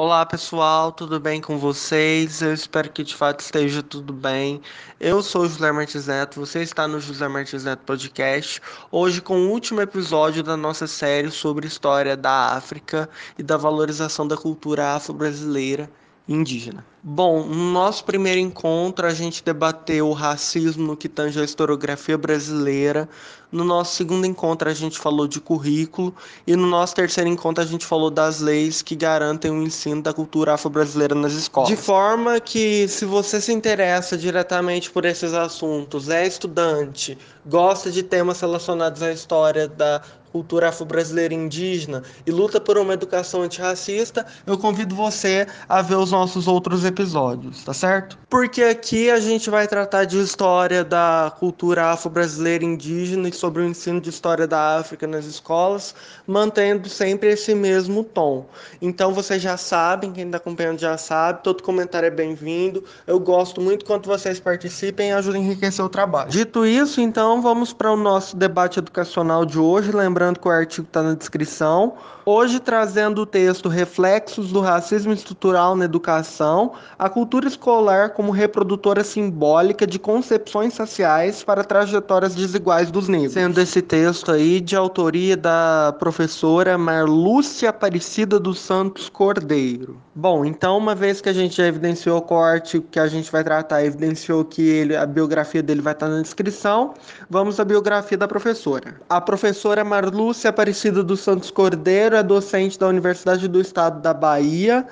Olá pessoal, tudo bem com vocês? Eu espero que de fato esteja tudo bem. Eu sou o José Martins Neto, você está no José Martins Neto Podcast, hoje com o último episódio da nossa série sobre história da África e da valorização da cultura afro-brasileira e indígena. Bom, no nosso primeiro encontro a gente debateu o racismo no que tange à historiografia brasileira. No nosso segundo encontro a gente falou de currículo e no nosso terceiro encontro a gente falou das leis que garantem o ensino da cultura afro-brasileira nas escolas. De forma que, se você se interessa diretamente por esses assuntos, é estudante, gosta de temas relacionados à história da cultura afro-brasileira e indígena e luta por uma educação antirracista, eu convido você a ver os nossos outros episódios, tá certo? Porque aqui a gente vai tratar de história da cultura afro-brasileira e indígena e sobre o ensino de história da África nas escolas, mantendo sempre esse mesmo tom. Então vocês já sabem, quem está acompanhando já sabe, todo comentário é bem-vindo. Eu gosto muito quando vocês participem e ajudem a enriquecer o trabalho. Dito isso, então vamos para o nosso debate educacional de hoje, lembrando que o artigo está na descrição. Hoje trazendo o texto Reflexos do Racismo Estrutural na Educação, a cultura escolar como reprodutora simbólica de concepções sociais para trajetórias desiguais dos negros. Sendo esse texto aí de autoria da professora Marlúcia Aparecida dos Santos Cordeiro. Bom, então uma vez que a gente já evidenciou qual artigo que a gente vai tratar, evidenciou que a biografia dele vai estar na descrição, vamos à biografia da professora. A professora Marlúcia Aparecida dos Santos Cordeiro é docente da Universidade do Estado da Bahia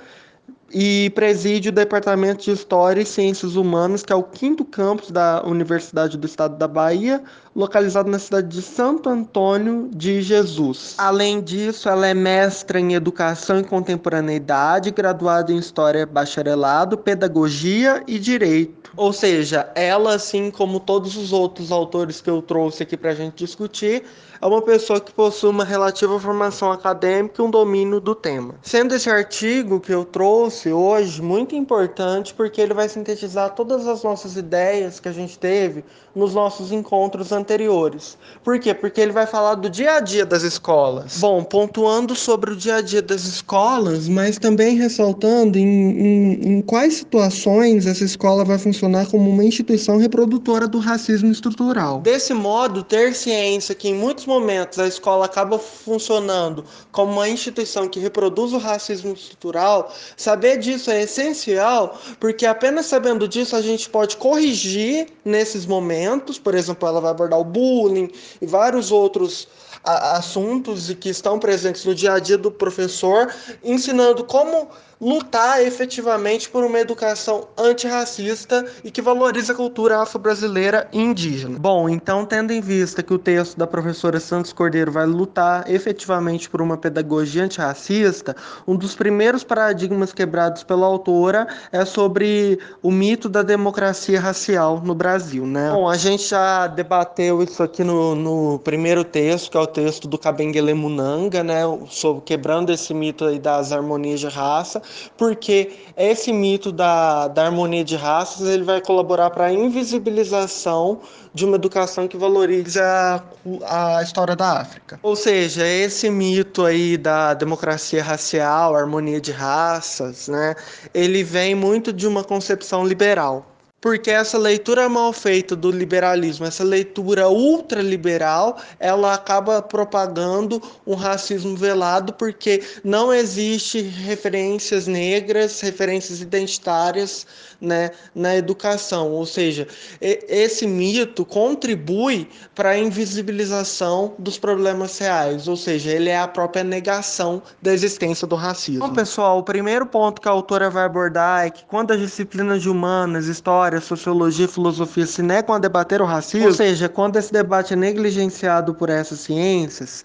e preside o Departamento de História e Ciências Humanas, que é o quinto campus da Universidade do Estado da Bahia, localizado na cidade de Santo Antônio de Jesus. Além disso, ela é mestra em Educação e Contemporaneidade, graduada em História Bacharelado, Pedagogia e Direito. Ou seja, ela, assim como todos os outros autores que eu trouxe aqui para a gente discutir, é uma pessoa que possui uma relativa formação acadêmica e um domínio do tema. Sendo esse artigo que eu trouxe hoje muito importante porque ele vai sintetizar todas as nossas ideias que a gente teve nos nossos encontros anteriores. Por quê? Porque ele vai falar do dia a dia das escolas. Bom, pontuando sobre o dia a dia das escolas, mas também ressaltando em quais situações essa escola vai funcionar como uma instituição reprodutora do racismo estrutural. Desse modo, ter ciência que em muitos momentos a escola acaba funcionando como uma instituição que reproduz o racismo estrutural, saber disso é essencial, porque apenas sabendo disso a gente pode corrigir nesses momentos. Por exemplo, ela vai abordar o bullying e vários outros assuntos que estão presentes no dia a dia do professor, ensinando como lutar efetivamente por uma educação antirracista e que valorize a cultura afro-brasileira e indígena. Bom, então, tendo em vista que o texto da professora Santos Cordeiro vai lutar efetivamente por uma pedagogia antirracista, um dos primeiros paradigmas quebrados pela autora é sobre o mito da democracia racial no Brasil, né? Bom, a gente já debateu isso aqui no primeiro texto, que é o texto do Kabengele Munanga, né, sobre quebrando esse mito aí das harmonias de raça, porque esse mito da harmonia de raças ele vai colaborar para a invisibilização de uma educação que valorize a história da África. Ou seja, esse mito aí da democracia racial, harmonia de raças, né, ele vem muito de uma concepção liberal. Porque essa leitura mal feita do liberalismo, essa leitura ultraliberal, ela acaba propagando um racismo velado, porque não existe referências negras, referências identitárias, né, na educação. Ou seja, esse mito contribui para a invisibilização dos problemas reais, ou seja, ele é a própria negação da existência do racismo. Bom, pessoal, o primeiro ponto que a autora vai abordar é que quando as disciplinas de humanas, história, sociologia e filosofia se negam a debater o racismo, ou seja, quando esse debate é negligenciado por essas ciências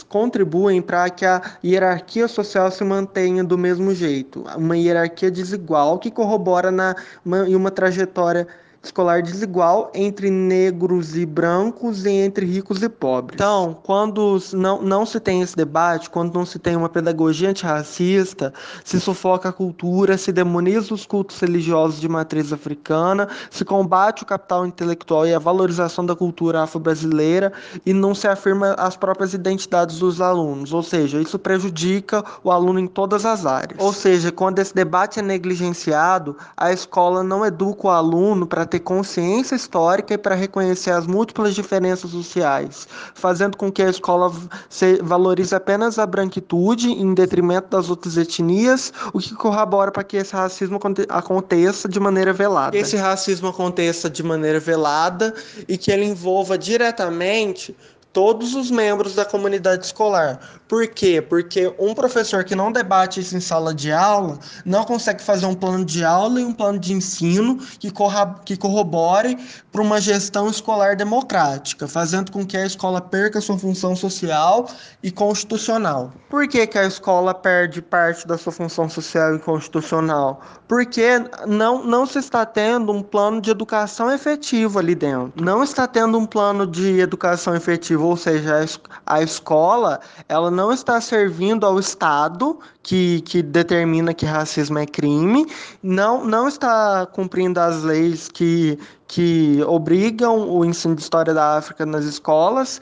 contribuem para que a hierarquia social se mantenha do mesmo jeito, uma hierarquia desigual que corrobora em uma trajetória escolar desigual entre negros e brancos e entre ricos e pobres. Então, quando não se tem esse debate, quando não se tem uma pedagogia antirracista, se sufoca a cultura, se demoniza os cultos religiosos de matriz africana, se combate o capital intelectual e a valorização da cultura afro-brasileira e não se afirma as próprias identidades dos alunos, ou seja, isso prejudica o aluno em todas as áreas. Ou seja, quando esse debate é negligenciado, a escola não educa o aluno para ter consciência histórica e para reconhecer as múltiplas diferenças sociais, fazendo com que a escola valorize apenas a branquitude em detrimento das outras etnias, o que corrobora para que esse racismo aconteça de maneira velada. Que esse racismo aconteça de maneira velada e que ele envolva diretamente todos os membros da comunidade escolar. Por quê? Porque um professor que não debate isso em sala de aula não consegue fazer um plano de aula e um plano de ensino que corrobore para uma gestão escolar democrática, fazendo com que a escola perca sua função social e constitucional. Por que que a escola perde parte da sua função social e constitucional? Porque não se está tendo um plano de educação efetivo ali dentro. Não está tendo um plano de educação efetivo, ou seja, a escola ela não está servindo ao Estado que determina que racismo é crime, não está cumprindo as leis que obrigam o ensino de história da África nas escolas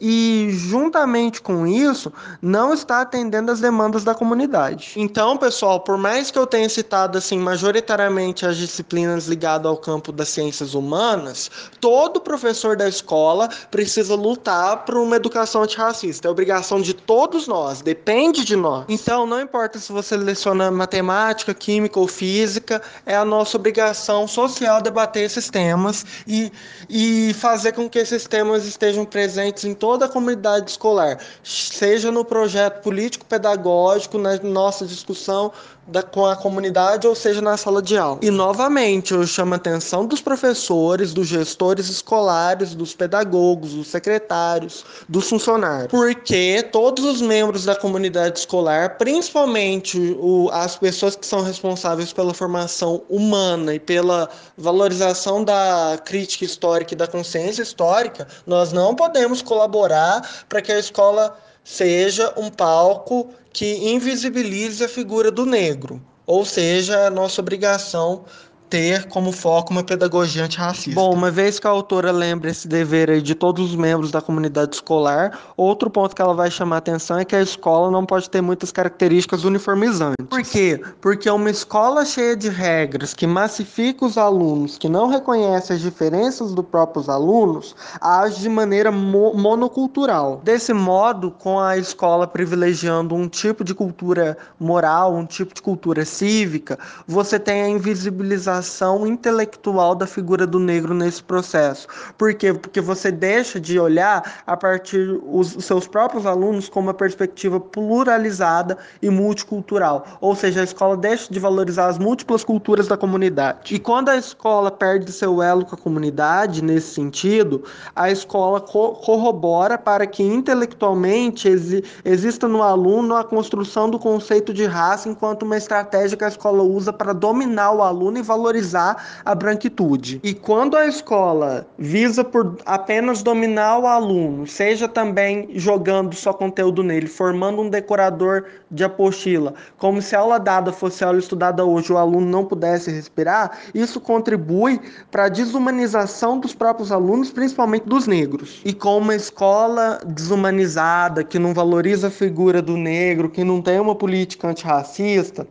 e, juntamente com isso, não está atendendo às demandas da comunidade. Então, pessoal, por mais que eu tenha citado assim majoritariamente as disciplinas ligadas ao campo das ciências humanas, todo professor da escola precisa lutar por uma educação antirracista. É obrigação de todos nós, depende de nós. Então, não importa se você leciona matemática, química ou física, é a nossa obrigação social debater esses temas e fazer com que esses temas estejam presentes em toda a comunidade escolar, seja no projeto político-pedagógico, na nossa discussão com a comunidade, ou seja, na sala de aula. E, novamente, eu chamo a atenção dos professores, dos gestores escolares, dos pedagogos, dos secretários, dos funcionários, porque todos os membros da comunidade escolar, principalmente as pessoas que são responsáveis pela formação humana e pela valorização da crítica histórica e da consciência histórica, nós não podemos colaborar para que a escola seja um palco que invisibilize a figura do negro, ou seja, é nossa obrigação ter como foco uma pedagogia antirracista. Bom, uma vez que a autora lembra esse dever aí de todos os membros da comunidade escolar, outro ponto que ela vai chamar a atenção é que a escola não pode ter muitas características uniformizantes. Por quê? Porque uma escola cheia de regras que massifica os alunos, que não reconhece as diferenças dos próprios alunos, age de maneira monocultural. Desse modo, com a escola privilegiando um tipo de cultura moral, um tipo de cultura cívica, você tem a invisibilização intelectual da figura do negro nesse processo. Por quê? Porque você deixa de olhar a partir os seus próprios alunos com uma perspectiva pluralizada e multicultural. Ou seja, a escola deixa de valorizar as múltiplas culturas da comunidade. E quando a escola perde seu elo com a comunidade, nesse sentido, a escola corrobora para que intelectualmente exista no aluno a construção do conceito de raça enquanto uma estratégia que a escola usa para dominar o aluno e valorizar a branquitude. E quando a escola visa por apenas dominar o aluno, seja também jogando só conteúdo nele, formando um decorador de apostila, como se a aula dada fosse a aula estudada hoje, o aluno não pudesse respirar, isso contribui para a desumanização dos próprios alunos, principalmente dos negros. E com uma escola desumanizada, que não valoriza a figura do negro, que não tem uma política antirracista,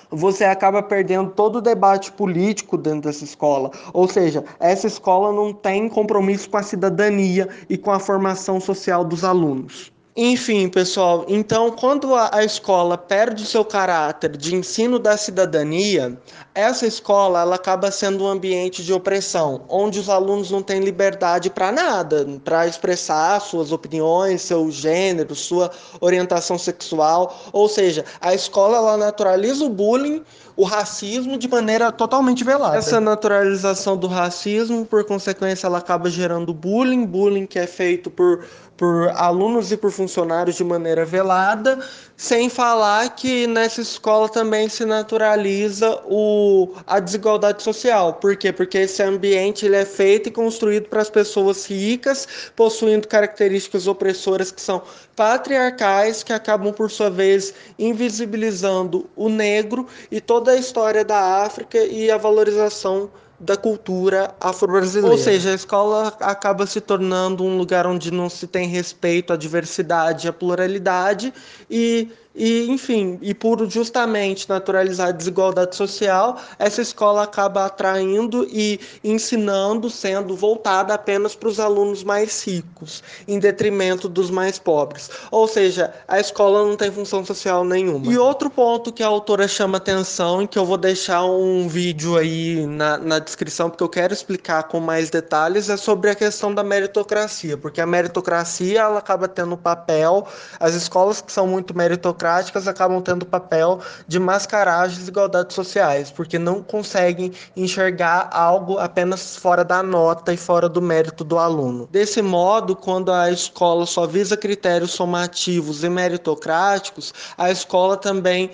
você acaba perdendo todo o debate político dentro dessa escola. Ou seja, essa escola não tem compromisso com a cidadania e com a formação social dos alunos. Enfim, pessoal, então quando a escola perde o seu caráter de ensino da cidadania, essa escola ela acaba sendo um ambiente de opressão, onde os alunos não têm liberdade para nada, para expressar suas opiniões, seu gênero, sua orientação sexual. Ou seja, a escola ela naturaliza o bullying, o racismo de maneira totalmente velada. Essa naturalização do racismo, por consequência, ela acaba gerando bullying que é feito por alunos e por funcionários de maneira velada, sem falar que nessa escola também se naturaliza a desigualdade social. Por quê? Porque esse ambiente ele é feito e construído para as pessoas ricas, possuindo características opressoras que são patriarcais, que acabam, por sua vez, invisibilizando o negro e toda a história da África e a valorização da cultura afro-brasileira. Ou seja, a escola acaba se tornando um lugar onde não se tem respeito à diversidade e à pluralidade enfim, e por justamente naturalizar a desigualdade social, essa escola acaba atraindo e ensinando, sendo voltada apenas para os alunos mais ricos, em detrimento dos mais pobres. Ou seja, a escola não tem função social nenhuma. E outro ponto que a autora chama atenção, e que eu vou deixar um vídeo aí na descrição, porque eu quero explicar com mais detalhes, é sobre a questão da meritocracia, porque a meritocracia ela acaba tendo papel, as escolas que são muito meritocráticas acabam tendo o papel de mascarar as desigualdades sociais, porque não conseguem enxergar algo apenas fora da nota e fora do mérito do aluno. Desse modo, quando a escola só visa critérios somativos e meritocráticos, a escola também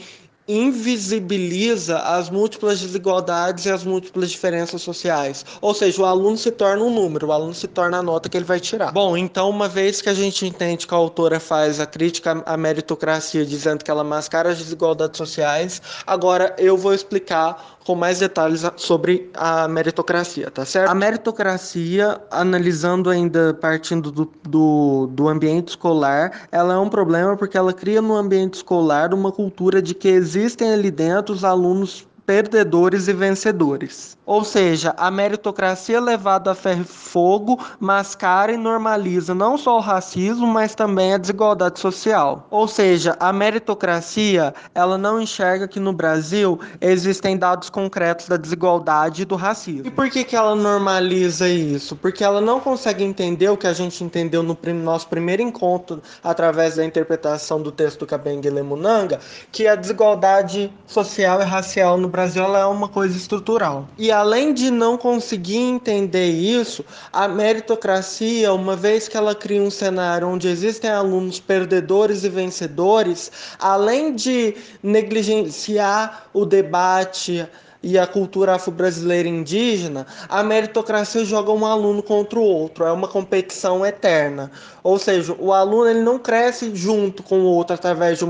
invisibiliza as múltiplas desigualdades e as múltiplas diferenças sociais. Ou seja, o aluno se torna um número, o aluno se torna a nota que ele vai tirar. Bom, então uma vez que a gente entende que a autora faz a crítica à meritocracia, dizendo que ela mascara as desigualdades sociais, agora eu vou explicar com mais detalhes sobre a meritocracia, tá certo? A meritocracia, analisando ainda partindo do ambiente escolar, ela é um problema porque ela cria no ambiente escolar uma cultura de que existem ali dentro os alunos perdedores e vencedores. Ou seja, a meritocracia levada a ferro e fogo mascara e normaliza não só o racismo, mas também a desigualdade social. Ou seja, a meritocracia, ela não enxerga que no Brasil existem dados concretos da desigualdade e do racismo. E por que ela normaliza isso? Porque ela não consegue entender o que a gente entendeu no nosso primeiro encontro através da interpretação do texto do Kabengele Munanga, que a desigualdade social e racial no Brasil ela é uma coisa estrutural. E além de não conseguir entender isso, a meritocracia, uma vez que ela cria um cenário onde existem alunos perdedores e vencedores, além de negligenciar o debate e a cultura afro-brasileira indígena, a meritocracia joga um aluno contra o outro, é uma competição eterna. Ou seja, o aluno ele não cresce junto com o outro através de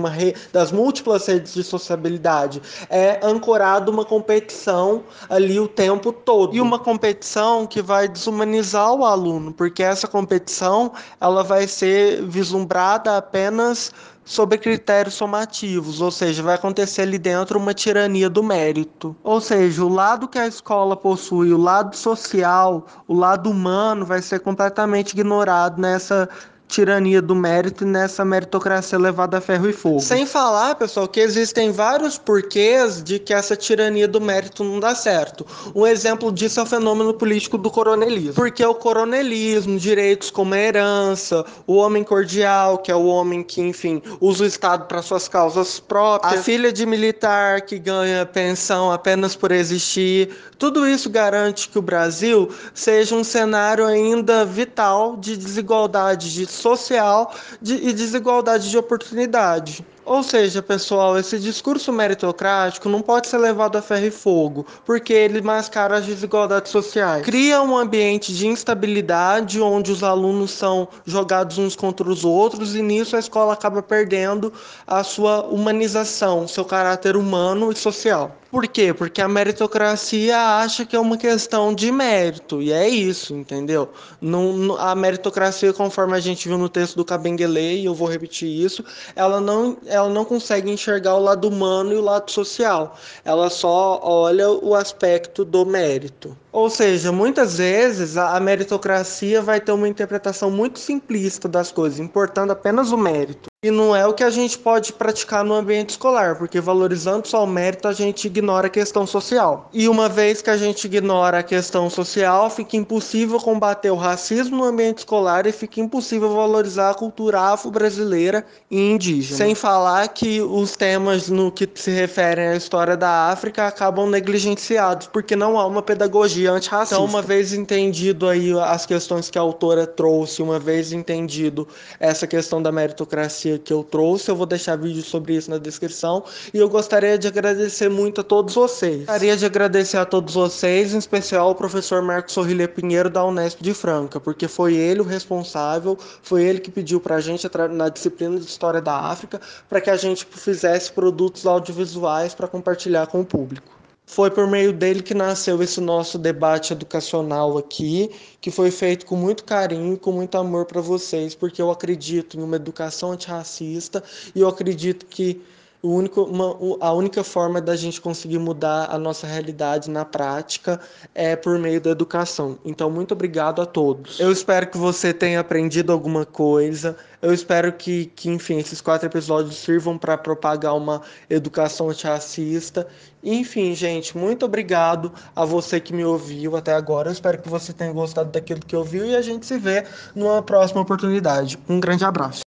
das múltiplas redes de sociabilidade, é ancorado uma competição ali o tempo todo. E uma competição que vai desumanizar o aluno, porque essa competição ela vai ser vislumbrada apenas sobre critérios somativos, ou seja, vai acontecer ali dentro uma tirania do mérito. Ou seja, o lado que a escola possui, o lado social, o lado humano, vai ser completamente ignorado nessa tirania do mérito e nessa meritocracia levada a ferro e fogo. Sem falar, pessoal, que existem vários porquês de que essa tirania do mérito não dá certo. Um exemplo disso é o fenômeno político do coronelismo. Porque o coronelismo, direitos como a herança, o homem cordial, que é o homem que, enfim, usa o Estado para suas causas próprias, a filha de militar que ganha pensão apenas por existir, tudo isso garante que o Brasil seja um cenário ainda vital de desigualdade social e desigualdade de oportunidade. Ou seja, pessoal, esse discurso meritocrático não pode ser levado a ferro e fogo, porque ele mascara as desigualdades sociais. Cria um ambiente de instabilidade onde os alunos são jogados uns contra os outros e nisso a escola acaba perdendo a sua humanização, seu caráter humano e social. Por quê? Porque a meritocracia acha que é uma questão de mérito, e é isso, entendeu? A meritocracia, conforme a gente viu no texto do Kabengele, e eu vou repetir isso, ela não consegue enxergar o lado humano e o lado social. Ela só olha o aspecto do mérito. Ou seja, muitas vezes a meritocracia vai ter uma interpretação muito simplista das coisas, importando apenas o mérito. E não é o que a gente pode praticar no ambiente escolar, porque valorizando só o mérito, a gente ignora a questão social. E uma vez que a gente ignora a questão social, fica impossível combater o racismo no ambiente escolar e fica impossível valorizar a cultura afro-brasileira e indígena. Sem falar que os temas no que se referem à história da África acabam negligenciados, porque não há uma pedagogia pedagogia antirracista. Então, uma vez entendido aí as questões que a autora trouxe, uma vez entendido essa questão da meritocracia que eu trouxe, eu vou deixar vídeo sobre isso na descrição. E eu gostaria de agradecer muito a todos vocês. Gostaria de agradecer a todos vocês, em especial ao professor Marcos Sorrilha Pinheiro da Unesp de Franca, porque foi ele o responsável, foi ele que pediu para a gente na disciplina de História da África, para que a gente fizesse produtos audiovisuais para compartilhar com o público. Foi por meio dele que nasceu esse nosso debate educacional aqui, que foi feito com muito carinho e com muito amor para vocês, porque eu acredito em uma educação antirracista e eu acredito que a única forma da gente conseguir mudar a nossa realidade na prática é por meio da educação. Então, muito obrigado a todos. Eu espero que você tenha aprendido alguma coisa. Eu espero que enfim, esses 4 episódios sirvam para propagar uma educação antirracista. Enfim, gente, muito obrigado a você que me ouviu até agora. Eu espero que você tenha gostado daquilo que ouviu e a gente se vê numa próxima oportunidade. Um grande abraço.